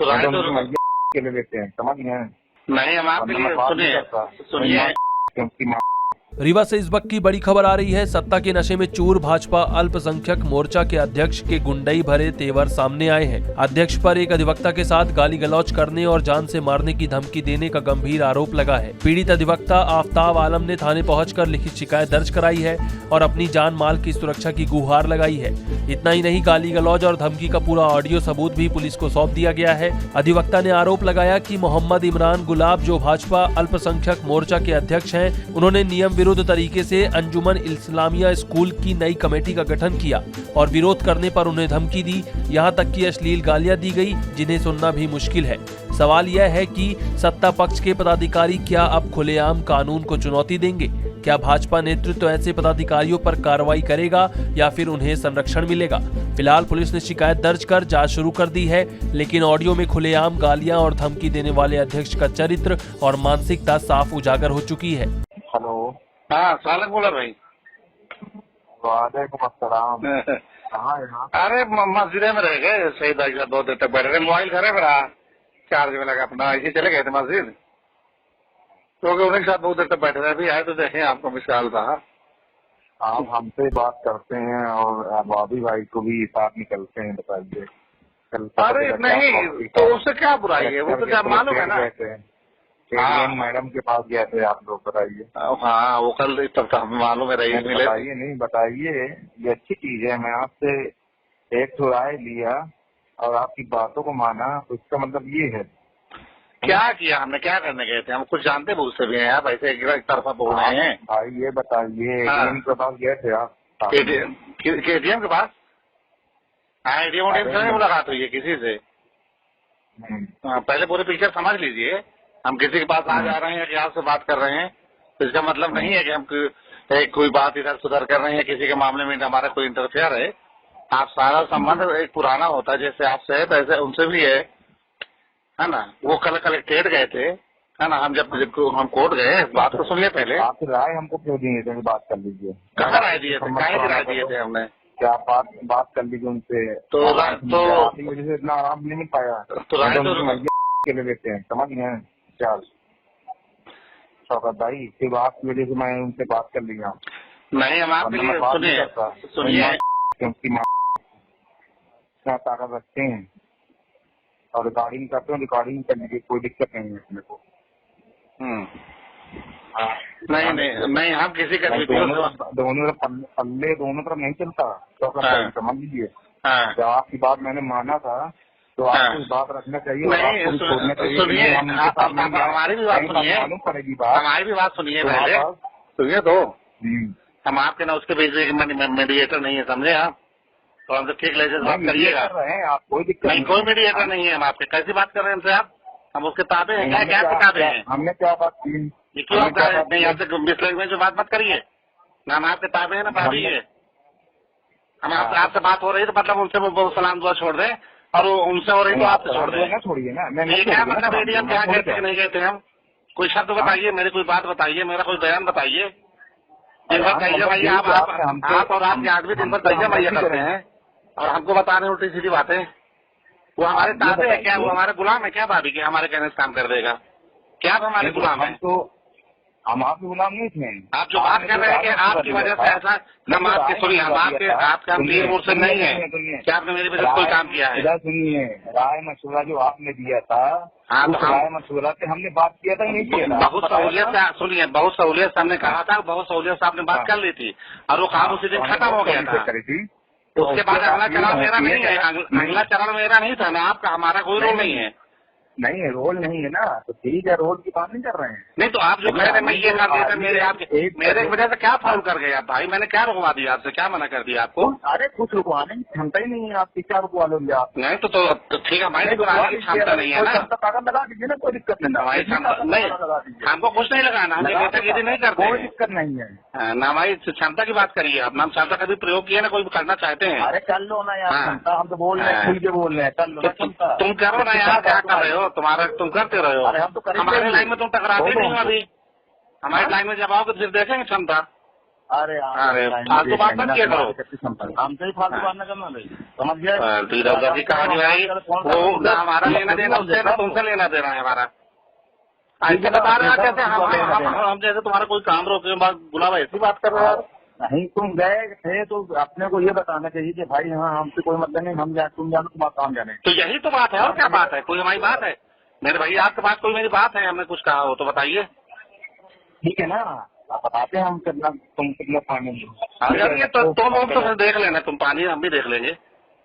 तो राय तो के लिए लेते हैं, समझ गए? नहीं, हम आपके लिए सुनिए। रीवा से इस वक्त की बड़ी खबर आ रही है। सत्ता के नशे में चूर भाजपा अल्पसंख्यक मोर्चा के अध्यक्ष के गुंडई भरे तेवर सामने आए हैं। अध्यक्ष पर एक अधिवक्ता के साथ गाली गलौज करने और जान से मारने की धमकी देने का गंभीर आरोप लगा है। पीड़ित अधिवक्ता आफताब आलम ने थाने पहुंचकर लिखित शिकायत दर्ज कराई है और अपनी जान माल की सुरक्षा की गुहार लगाई है। इतना ही नहीं, गाली गलौज और धमकी का पूरा ऑडियो सबूत भी पुलिस को सौंप दिया गया है। अधिवक्ता ने आरोप लगाया कि मोहम्मद इमरान गुलाब, जो भाजपा अल्पसंख्यक मोर्चा के अध्यक्ष हैं, उन्होंने नियम विरुद्ध तरीके से अंजुमन इस्लामिया स्कूल की नई कमेटी का गठन किया और विरोध करने पर उन्हें धमकी दी। यहां तक कि अश्लील गालियां दी गई, जिन्हें सुनना भी मुश्किल है। सवाल यह है कि सत्ता पक्ष के पदाधिकारी क्या अब खुलेआम कानून को चुनौती देंगे? क्या भाजपा नेतृत्व ऐसे पदाधिकारियों पर कार्रवाई करेगा या फिर उन्हें संरक्षण मिलेगा? फिलहाल पुलिस ने शिकायत दर्ज कर जांच शुरू कर दी है, लेकिन ऑडियो में खुलेआम गालियां और धमकी देने वाले अध्यक्ष का चरित्र और मानसिकता साफ उजागर हो चुकी है। हेलो, हाँ, सालक बोला भाई। वालेकुम अस्सलाम। कहाँ है आप? अरे मस्जिद में रह गए, सही भाई साहब बहुत देर तक बैठे रहे। मोबाइल घर है मेरा, चार्ज में लगा अपना, ऐसे चले गए थे मस्जिद, क्योंकि उन्हीं के साथ बहुत देर तक बैठे रहे। अभी आए तो देखें आपको मिसाल था। आप हमसे बात करते हैं और भाभी भाई को भी साथ निकलते हैं, बताइए। अरे नहीं, तो उससे क्या बुराई है? वो तो क्या मालूम है ना। हाँ, मैडम के पास गए थे आप लोग, बताइए। हाँ, वो कल तब तो हमें मालूम है रही मिले। बताइए, नहीं बताइए, ये अच्छी चीज है। मैं आपसे एक तो राय लिया और आपकी बातों को माना, तो इसका मतलब ये है। क्या किया हमने? क्या करने गए थे? हम कुछ जानते भूलते भी हैं आप, ऐसे एक तरफा बोल रहे हैं। भाई ये बताइए, एटीएम के पास गए थे आप? एटीएम के पास? हाँ, एटीएम से मुलाकात हुई है किसी से? पहले पूरे पिक्चर समझ लीजिए। हम किसी के पास आ जा रहे हैं कि आपसे बात कर रहे हैं, तो इसका मतलब नहीं है कि हम कोई बात इधर सुधर कर रहे हैं, किसी के मामले में हमारा कोई इंटरफेयर है। आप सारा संबंध एक पुराना होता है, जैसे आपसे है वैसे उनसे भी है ना। वो कल कलेक्ट्रेट गए थे, है ना। हम जब हम कोर्ट गए, बात तो सुनिए पहले। आप राय हमको क्यों दिए थे? बात कर लीजिए। कहाँ राय दिए थे? काहे की राय दिए थे हमने? क्या बात कर लीजिए उनसे। तो आपकी वजह से इतना आराम नहीं मिल पाया, तो राय तो के लिए लेते हैं, समझ गए? शौकत भाई, सिर्फ आपकी वजह से मैं उनसे बात कर लिया। नहीं, हम आपके लिए सुनिए, क्योंकि ताकत रखते हैं और रिकॉर्डिंग करते हैं, रिकॉर्डिंग करने की कोई दिक्कत नहीं है अपने को। नहीं, हम किसी का दोनों तरफ नहीं चलता। शौकत भाई समझ लीजिए, जब आपकी बात मैंने माना था तो आपको बात रखना चाहिए। नहीं, सुनिए, हमारी भी बात सुनिए, मालूम पड़ेगी हमारी भी बात सुनिए पहले, सुनिए तो। हम आपके ना उसके भेज मीडिएटर नहीं है, समझे आप? तो हमसे ठीक लगे बात करिएगा। आप कोई दिक्कत नहीं, कोई मीडिएटर नहीं है। हम आपके कैसी बात कर रहे हैं हमसे? आप हम उसके ताबे हैं क्या किताबें हैं? हमने क्या बात की? क्यों नहीं? आपसे मिसलैंग्वेज में जो बात मत करिए ना। हम आपके ताबे है ना, भाभी है। हम आपसे बात हो रही है तो मतलब उनसे वो सलाम दुआ छोड़ दें, और उनसे हो रही तो आपसे छोड़ दें। छोड़िए ना। क्या मतलब एटीएम क्या गए थे नहीं गए थे हम? कोई शब्द बताइए, मेरी कोई बात बताइए, मेरा कोई बयान बताइए। दिन भर दैया भाई आप और आपके आदमी दिन भर दैया भैया करते हैं और हमको बता रहे हैं उल्टी सीधी बातें। वो हमारे ताबे है क्या? वो हमारे गुलाम है क्या भाभी के? हमारे कहने से काम कर देगा क्या? आप हमारे गुलाम है? तो हम आपके गुलाम नहीं थे। आप जो बात कर रहे हैं कि आपकी वजह से ऐसा, हम आपके सुनिए, हम आपके हम पीर मुर्शिद नहीं है क्या? आपने मेरी वजह से कोई काम किया है? सुनिए, राय मशवरा जो आपने दिया था, राय मशवरा से हमने बात किया था नहीं किया? बहुत सहूलियत से सुनिए, बहुत सहूलियत से हमने कहा था, बहुत सहूलियत से आपने बात कर ली थी और वो काम उसी दिन खत्म हो गया था। उसके बाद अगला चरण मेरा नहीं है, अगला चरण मेरा नहीं था ना आपका। हमारा कोई रोल नहीं है। नहीं है, रोल नहीं है ना, तो ठीक है, रोल की बात नहीं कर रहे हैं। नहीं तो आप जो कह रहे हैं मैं ये कर देता, मेरे वजह से क्या फाउल कर गए आप भाई? मैंने क्या रुकवा दिया आपसे? क्या मना कर दिया आपको? अरे कुछ रुकवाने की क्षमता ही नहीं है आपकी, क्या रुकवा लोगे आप? नहीं तो ठीक है, हमारी क्षमता नहीं है ना। ताकत लगा दीजिए ना, कोई दिक्कत नहीं। हमारी क्षमता नहीं, हमको कुछ नहीं लगाना, हम नेतागिरी नहीं करते, कोई दिक्कत नहीं है ना। हमारी क्षमता की बात करिए आप। नाम क्षमता का भी प्रयोग किया ना, कोई करना चाहते हैं? अरे कर लो ना यार, क्षमता हम तो बोल रहे हैं, खुल के बोल रहे हैं, कर लो। तुम करो ना यार, क्या कर रहे हो? तुम करते रहे हो। अरे हम तो हमारे लाइन में तुम टकराते नहीं हो। अभी हमारी लाइन में जब आओगे तो फिर देखेंगे क्षमता। अरे फालतू बात मत किया करो, हमसे ही फालतू बात न करना भाई, समझ गए? इधर की कहानी भाई, वो ना हमारा लेना देना उससे ना तुमसे लेना देना है हमारा। ऐसे बता रहे हैं कैसे हम जैसे तुम्हारा कोई काम रोके गुलाब ऐसी बात कर रहे हो। नहीं, तुम गए थे तो अपने को ये बताना चाहिए कि भाई हाँ हमसे कोई मतलब नहीं, हम तुम जानो तुम्हारा काम जाने। तो यही तो बात है, और क्या बात है? कोई हमारी बात है मेरे भाई, आपके पास कोई मेरी बात है? हमने कुछ कहा हो तो बताइए। ठीक है ना, आप बताते हैं हम कितना तुम कितना पानी ये तो तुम देख लेना, तुम पानी हम भी देख लेंगे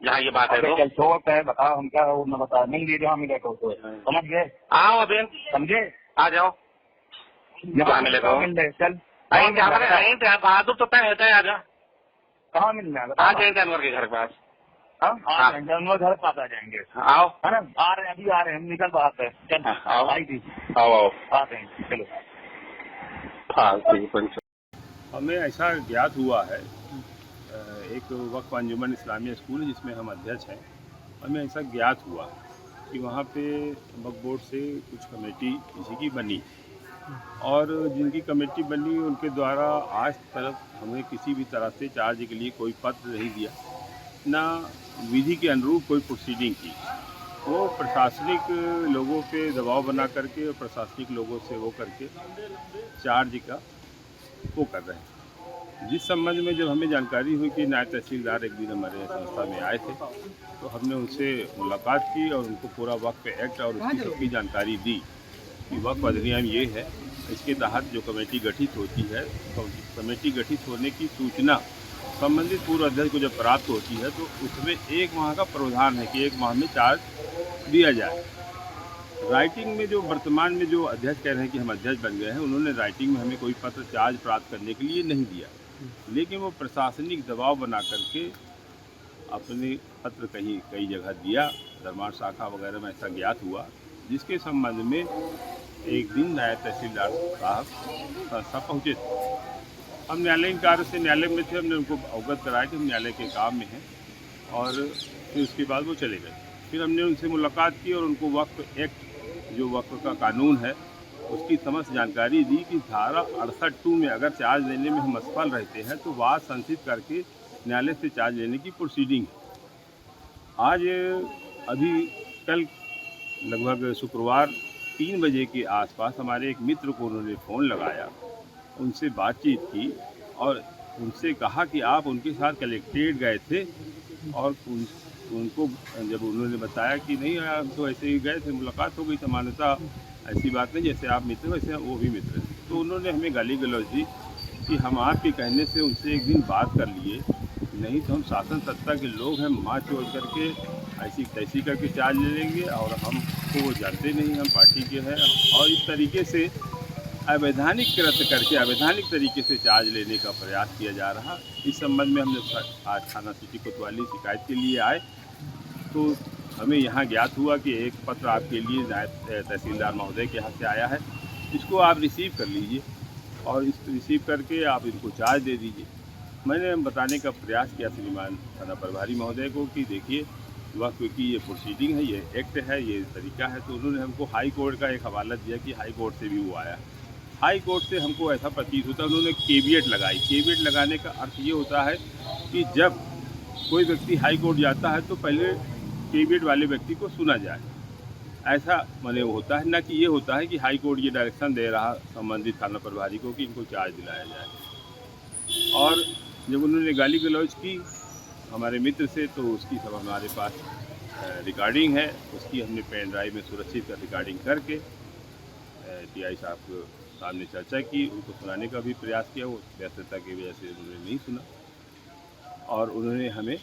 जहाँ ये बात है। तो छोड़ है, बताओ हम क्या हो न बता नहीं दे जहाँ मिले तो समझ गए। आओ अभी समझे, आ जाओ मिले तो चल बहादुर तो तय आ जा। कहाँ मिलना है? आ जाए जानवर के घर के पास। जानवर घर पास आ जाएंगे। आओ, है ना, आ रहे हैं अभी आ रहे हैं, हम निकल बात है। चल आओ आई थी, आओ आते हैं, चलो। हमें ऐसा ज्ञात हुआ है, एक वक्फ अंजुमन इस्लामिया स्कूल जिसमें हम अध्यक्ष हैं, हमें ऐसा ज्ञात हुआ कि वहाँ पे वक्फ बोर्ड से कुछ कमेटी किसी की बनी, और जिनकी कमेटी बनी उनके द्वारा आज तक हमें किसी भी तरह से चार्ज के लिए कोई पत्र नहीं दिया, ना विधि के अनुरूप कोई प्रोसीडिंग की। वो प्रशासनिक लोगों पे दबाव बना करके और प्रशासनिक लोगों से वो करके चार्ज का वो कर रहे हैं। जिस संबंध में जब हमें जानकारी हुई कि नायब तहसीलदार एक दिन हमारे संस्था में आए थे, तो हमने उनसे मुलाकात की और उनको पूरा वक्फ एक्ट और उसकी सबकी जानकारी दी कि वक्फ अधिनियम ये है, इसके तहत जो कमेटी गठित होती है, कमेटी गठित होने की सूचना संबंधित पूर्व अध्यक्ष को जब प्राप्त होती है तो उसमें 1 माह का प्रावधान है कि 1 माह में चार्ज दिया जाए। राइटिंग में जो वर्तमान में जो अध्यक्ष कह रहे हैं कि हम अध्यक्ष बन गए हैं, उन्होंने राइटिंग में हमें कोई पत्र चार्ज प्राप्त करने के लिए नहीं दिया, लेकिन वो प्रशासनिक दबाव बना करके अपने पत्र कई जगह दिया, दरबार शाखा वगैरह में ऐसा ज्ञात हुआ, जिसके संबंध में एक दिन नायब तहसीलदार साहब संस्था पहुँचे थे। हम न्यायालयीन कार्य से न्यायालय में थे, हमने उनको अवगत कराया कि हम न्यायालय के काम में हैं, और फिर उसके बाद वो चले गए। फिर हमने उनसे मुलाकात की और उनको वक्फ एक्ट, जो वक्फ का कानून है, उसकी समस्त जानकारी दी कि धारा 68(2) में अगर चार्ज लेने में हम असफल रहते हैं तो वाद संचित करके न्यायालय से चार्ज लेने की प्रोसीडिंग है। आज अभी कल लगभग शुक्रवार 3 बजे के आसपास हमारे एक मित्र को उन्होंने फ़ोन लगाया, उनसे बातचीत की और उनसे कहा कि आप उनके साथ कलेक्ट्रेट गए थे, और उनको जब उन्होंने बताया कि नहीं हम तो ऐसे ही गए थे, मुलाकात हो गई, सामान्यतः ऐसी बात नहीं, जैसे आप मित्र वैसे वो भी मित्र हैं, तो उन्होंने हमें गाली गलौज दी कि हम आपके कहने से उनसे एक दिन बात कर लिए, नहीं तो हम शासन सत्ता के लोग हैं, माँ छोड़ करके ऐसी तैसी करके चार्ज ले लेंगे, और हमको वो जानते नहीं, हम पार्टी के हैं, और इस तरीके से अवैधानिक कृत्य करके अवैधानिक तरीके से चार्ज लेने का प्रयास किया जा रहा। इस संबंध में हमने आज थाना सिटी कोतवाली शिकायत के लिए आए, तो हमें यहाँ ज्ञात हुआ कि एक पत्र आपके लिए नायब तहसीलदार महोदय के यहाँ से आया है, इसको आप रिसीव कर लीजिए और इसको रिसीव करके आप इनको चार्ज दे दीजिए। मैंने बताने का प्रयास किया श्रीमान थाना प्रभारी महोदय को कि देखिए वक्फ की ये प्रोसीडिंग है, ये एक्ट है, ये तरीका है, तो उन्होंने हमको हाई कोर्ट का एक हवाला दिया कि हाई कोर्ट से भी वो आया। हाई कोर्ट से हमको ऐसा प्रतीत होता है, उन्होंने केविएट लगाई। केविएट लगाने का अर्थ ये होता है कि जब कोई व्यक्ति हाई कोर्ट जाता है तो पहले केविएट वाले व्यक्ति को सुना जाए, ऐसा माने होता है, ना कि ये होता है कि हाई कोर्ट ये डायरेक्शन दे रहा संबंधित थाना प्रभारी को कि इनको चार्ज दिलाया जाए। और जब उन्होंने गाली गलौज की हमारे मित्र से, तो उसकी सब हमारे पास रिकॉर्डिंग है, उसकी हमने पेन ड्राइव में सुरक्षित रिकॉर्डिंग करके टीआई साहब को सामने चर्चा की, उनको सुनाने का भी प्रयास किया, वो व्यस्तता की वजह से उन्होंने नहीं सुना, और उन्होंने हमें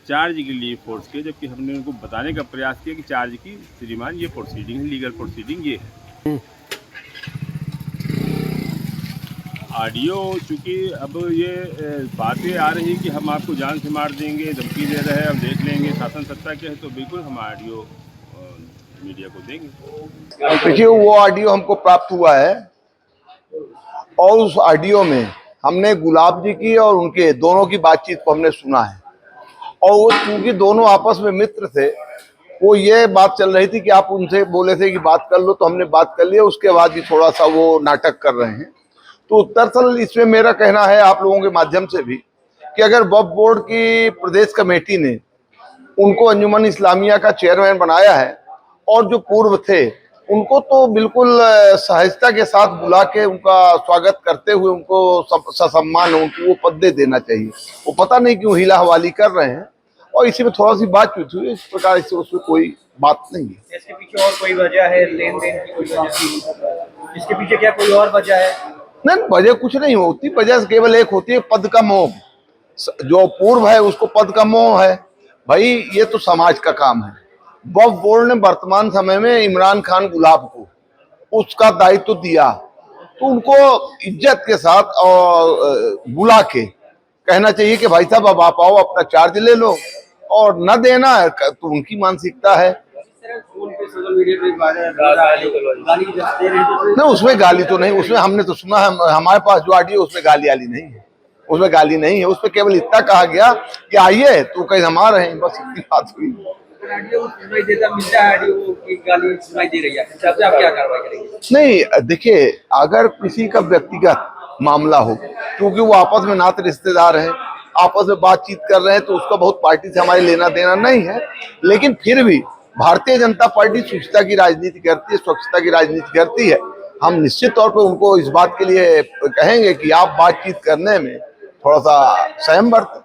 चार्ज के लिए फोर्स किया, जबकि हमने उनको बताने का प्रयास किया कि चार्ज की श्रीमान ये प्रोसीडिंग है, लीगल प्रोसीडिंग ये है। ऑडियो चूँकि अब ये बातें आ रही कि हम आपको जान से मार देंगे, धमकी दे रहे हैं, हम देख लेंगे, शासन सत्ता के है, तो बिल्कुल हम ऑडियो मीडिया को देंगे। देखिए वो ऑडियो हमको प्राप्त हुआ है, और उस ऑडियो में हमने गुलाब जी की और उनके दोनों की बातचीत को हमने सुना है, और वो चूंकि दोनों आपस में मित्र थे, वो ये बात चल रही थी कि आप उनसे बोले थे कि बात कर लो, तो हमने बात कर लिया, उसके बाद भी थोड़ा सा वो नाटक कर रहे हैं। तो दरअसल इसमें मेरा कहना है आप लोगों के माध्यम से भी कि अगर वक्फ बोर्ड की प्रदेश कमेटी ने उनको अंजुमन इस्लामिया का चेयरमैन बनाया है और जो पूर्व थे उनको तो बिल्कुल सहजता के साथ बुला के उनका स्वागत करते हुए उनको ससम्मान उनको वो पद दे देना चाहिए। वो पता नहीं क्यों हिला हवाली कर रहे हैं और इसी में थोड़ा सी बातचीत हुई, इस प्रकार से उसमें कोई बात नहीं है। इसके पीछे और कोई वजह है, लेन देन की कोई वजह? इसके पीछे क्या कोई और वजह है? नहीं, वजह कुछ नहीं होती, वजह केवल एक होती है पद का मोह। जो पूर्व है उसको पद का मोह है। भाई ये तो समाज का काम है। वक्फ बोर्ड ने वर्तमान समय में इमरान खान गुलाब को उसका दायित्व दिया तो उनको इज्जत के साथ और बुला के कहना चाहिए कि भाई साहब अब आप आओ, अपना चार्ज ले लो, और न देना है तो उनकी मानसिकता है। नहीं, उसमें गाली तो नहीं, उसमें हमने तो सुना है, हमारे पास जो ऑडियो उसमें गाली वाली नहीं है, उसमें गाली नहीं है। उसमें केवल इतना कहा गया कि आइए तो कहीं हम आ रहे हैं, बस इतनी बात हुई। नहीं देखिए, अगर किसी का व्यक्तिगत मामला हो, क्योंकि वो आपस में नाते रिश्तेदार हैं, आपस में बातचीत कर रहे हैं, तो उसका बहुत पार्टी से हमारे लेना देना नहीं है। लेकिन फिर भी भारतीय जनता पार्टी स्वच्छता की राजनीति करती है, स्वच्छता की राजनीति करती है। हम निश्चित तौर पर उनको इस बात के लिए कहेंगे कि आप बातचीत करने में थोड़ा सा संयम बरतें।